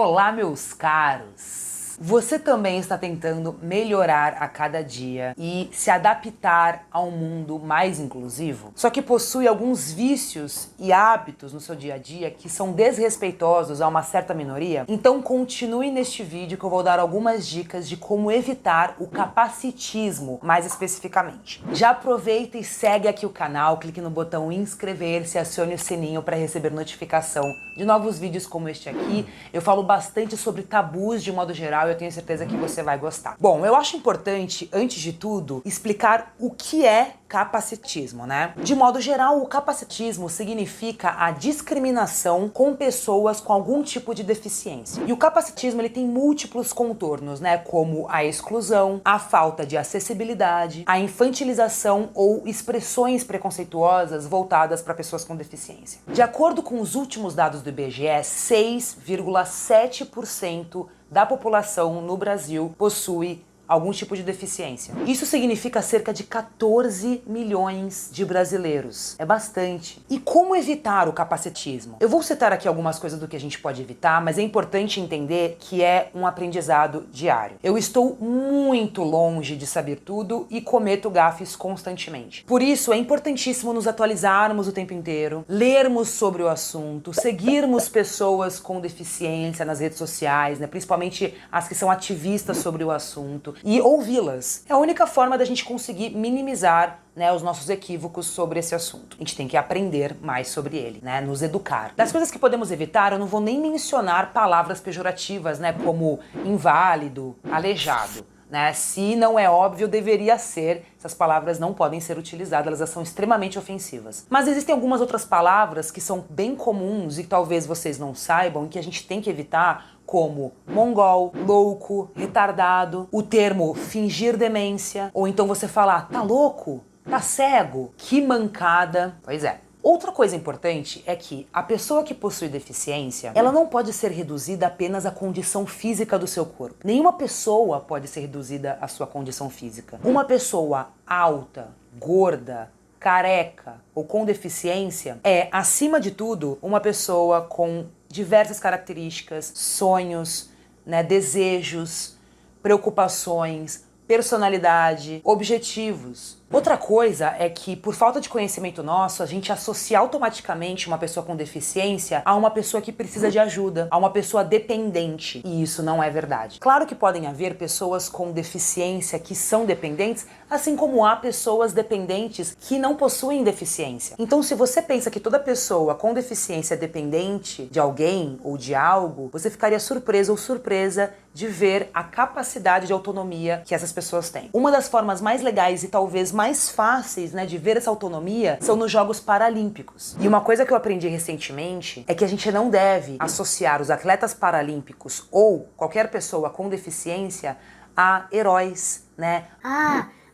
Olá, meus caros! Você também está tentando melhorar a cada dia e se adaptar a um mundo mais inclusivo? Só que possui alguns vícios e hábitos no seu dia a dia que são desrespeitosos a uma certa minoria? Então continue neste vídeo que eu vou dar algumas dicas de como evitar o capacitismo, mais especificamente. Já aproveita e segue aqui o canal, clique no botão inscrever-se e acione o sininho para receber notificação de novos vídeos como este aqui. Eu falo bastante sobre tabus de modo geral e eu tenho certeza que você vai gostar. Bom, eu acho importante, antes de tudo, explicar o que é capacitismo, né? De modo geral, o capacitismo significa a discriminação com pessoas com algum tipo de deficiência. E o capacitismo, ele tem múltiplos contornos, né? Como a exclusão, a falta de acessibilidade, a infantilização ou expressões preconceituosas voltadas para pessoas com deficiência. De acordo com os últimos dados do IBGE, 6,7% da população no Brasil possui algum tipo de deficiência. Isso significa cerca de 14 milhões de brasileiros. É bastante. E como evitar o capacitismo? Eu vou citar aqui algumas coisas do que a gente pode evitar, mas é importante entender que é um aprendizado diário. Eu estou muito longe de saber tudo e cometo gafes constantemente. Por isso, é importantíssimo nos atualizarmos o tempo inteiro, lermos sobre o assunto, seguirmos pessoas com deficiência nas redes sociais, né? Principalmente as que são ativistas sobre o assunto, e ouvi-las. É a única forma da gente conseguir minimizar, né, os nossos equívocos sobre esse assunto. A gente tem que aprender mais sobre ele, né, nos educar. Das coisas que podemos evitar, eu não vou nem mencionar palavras pejorativas, né, como inválido, aleijado. Né? Se não é óbvio, deveria ser. Essas palavras não podem ser utilizadas, elas são extremamente ofensivas. Mas existem algumas outras palavras que são bem comuns e talvez vocês não saibam, que a gente tem que evitar, como mongol, louco, retardado, o termo fingir demência, ou então você falar, tá louco? Tá cego? Que mancada. Pois é. Outra coisa importante é que a pessoa que possui deficiência, ela não pode ser reduzida apenas à condição física do seu corpo. Nenhuma pessoa pode ser reduzida à sua condição física. Uma pessoa alta, gorda, careca ou com deficiência é, acima de tudo, uma pessoa com diversas características, sonhos, né, desejos, preocupações, personalidade, objetivos. Outra coisa é que, por falta de conhecimento nosso, a gente associa automaticamente uma pessoa com deficiência a uma pessoa que precisa de ajuda, a uma pessoa dependente. E isso não é verdade. Claro que podem haver pessoas com deficiência que são dependentes, assim como há pessoas dependentes que não possuem deficiência. Então, se você pensa que toda pessoa com deficiência é dependente de alguém ou de algo, você ficaria surpreso ou surpresa de ver a capacidade de autonomia que essas pessoas têm. Uma das formas mais legais e talvez mais fáceis, né, de ver essa autonomia são nos Jogos Paralímpicos. E uma coisa que eu aprendi recentemente é que a gente não deve associar os atletas paralímpicos ou qualquer pessoa com deficiência a heróis, né?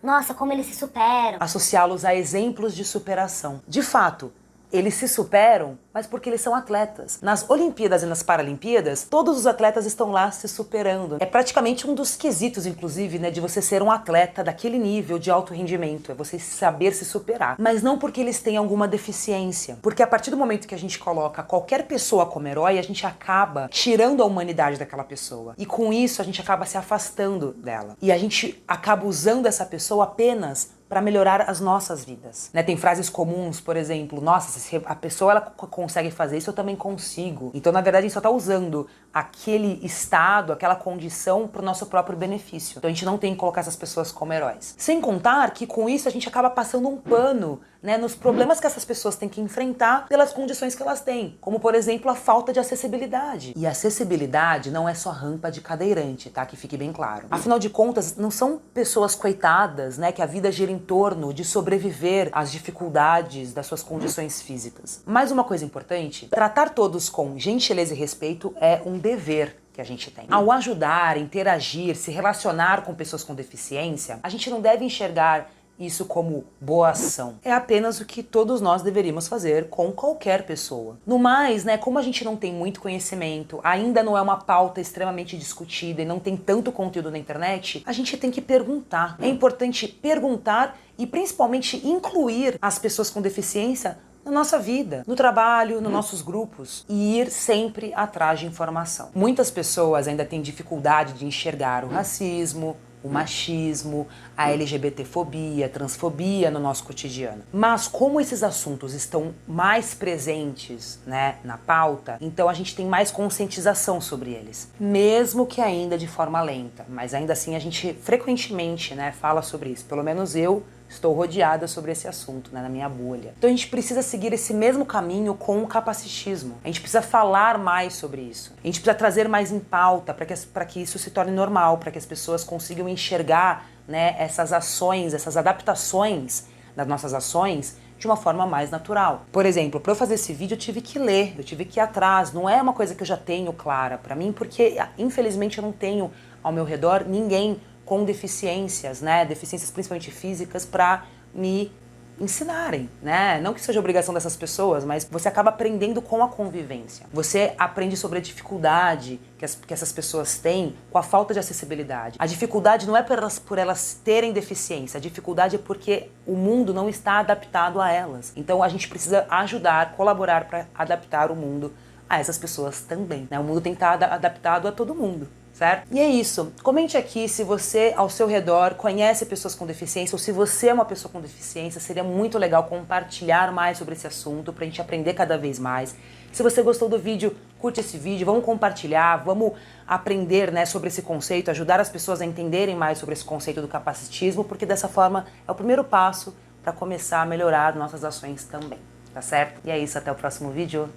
Nossa, como eles se superam. Associá-los a exemplos de superação. De fato, eles se superam, mas porque eles são atletas. Nas Olimpíadas e nas Paralimpíadas, todos os atletas estão lá se superando. É praticamente um dos quesitos, inclusive, né, de você ser um atleta daquele nível de alto rendimento, é você saber se superar. Mas não porque eles têm alguma deficiência. Porque a partir do momento que a gente coloca qualquer pessoa como herói, a gente acaba tirando a humanidade daquela pessoa. E com isso, a gente acaba se afastando dela. E a gente acaba usando essa pessoa apenas para melhorar as nossas vidas. Né? Tem frases comuns, por exemplo, nossa, se a pessoa ela consegue fazer isso, eu também consigo. Então, na verdade, a gente só está usando aquele estado, aquela condição para o nosso próprio benefício. Então, a gente não tem que colocar essas pessoas como heróis. Sem contar que, com isso, a gente acaba passando um pano, né, nos problemas que essas pessoas têm que enfrentar pelas condições que elas têm. Como, por exemplo, a falta de acessibilidade. E acessibilidade não é só rampa de cadeirante, tá? Que fique bem claro. Afinal de contas, não são pessoas coitadas, né, que a vida gira em torno de sobreviver às dificuldades das suas condições físicas. Mais uma coisa importante, tratar todos com gentileza e respeito é um dever que a gente tem. Ao ajudar, interagir, se relacionar com pessoas com deficiência, a gente não deve enxergar isso como boa ação. É apenas o que todos nós deveríamos fazer com qualquer pessoa. No mais, né, como a gente não tem muito conhecimento, ainda não é uma pauta extremamente discutida e não tem tanto conteúdo na internet, a gente tem que perguntar. É importante perguntar e principalmente incluir as pessoas com deficiência na nossa vida, no trabalho, nos nossos grupos, e ir sempre atrás de informação. Muitas pessoas ainda têm dificuldade de enxergar o racismo, o machismo, a LGBTfobia, a transfobia no nosso cotidiano. Mas como esses assuntos estão mais presentes, né, na pauta, então a gente tem mais conscientização sobre eles, mesmo que ainda de forma lenta, mas ainda assim a gente frequentemente, né, fala sobre isso. Pelo menos eu estou rodeada sobre esse assunto, né, na minha bolha. Então a gente precisa seguir esse mesmo caminho com o capacitismo. A gente precisa falar mais sobre isso. A gente precisa trazer mais em pauta para que isso se torne normal, para que as pessoas consigam enxergar, né, essas ações, essas adaptações das nossas ações de uma forma mais natural. Por exemplo, para eu fazer esse vídeo eu tive que ler, eu tive que ir atrás. Não é uma coisa que eu já tenho clara para mim, porque infelizmente eu não tenho ao meu redor ninguém com deficiências, né, deficiências principalmente físicas, para me ensinarem, né? Não que seja obrigação dessas pessoas, mas você acaba aprendendo com a convivência. Você aprende sobre a dificuldade que essas pessoas têm com a falta de acessibilidade. A dificuldade não é por elas terem deficiência, a dificuldade é porque o mundo não está adaptado a elas. Então a gente precisa ajudar, colaborar para adaptar o mundo a essas pessoas também, né? O mundo tem que estar adaptado a todo mundo. Certo? E é isso. Comente aqui se você, ao seu redor, conhece pessoas com deficiência, ou se você é uma pessoa com deficiência. Seria muito legal compartilhar mais sobre esse assunto pra gente aprender cada vez mais. Se você gostou do vídeo, curte esse vídeo, vamos compartilhar, vamos aprender, né, sobre esse conceito, ajudar as pessoas a entenderem mais sobre esse conceito do capacitismo, porque dessa forma é o primeiro passo para começar a melhorar nossas ações também, tá certo? E é isso, até o próximo vídeo.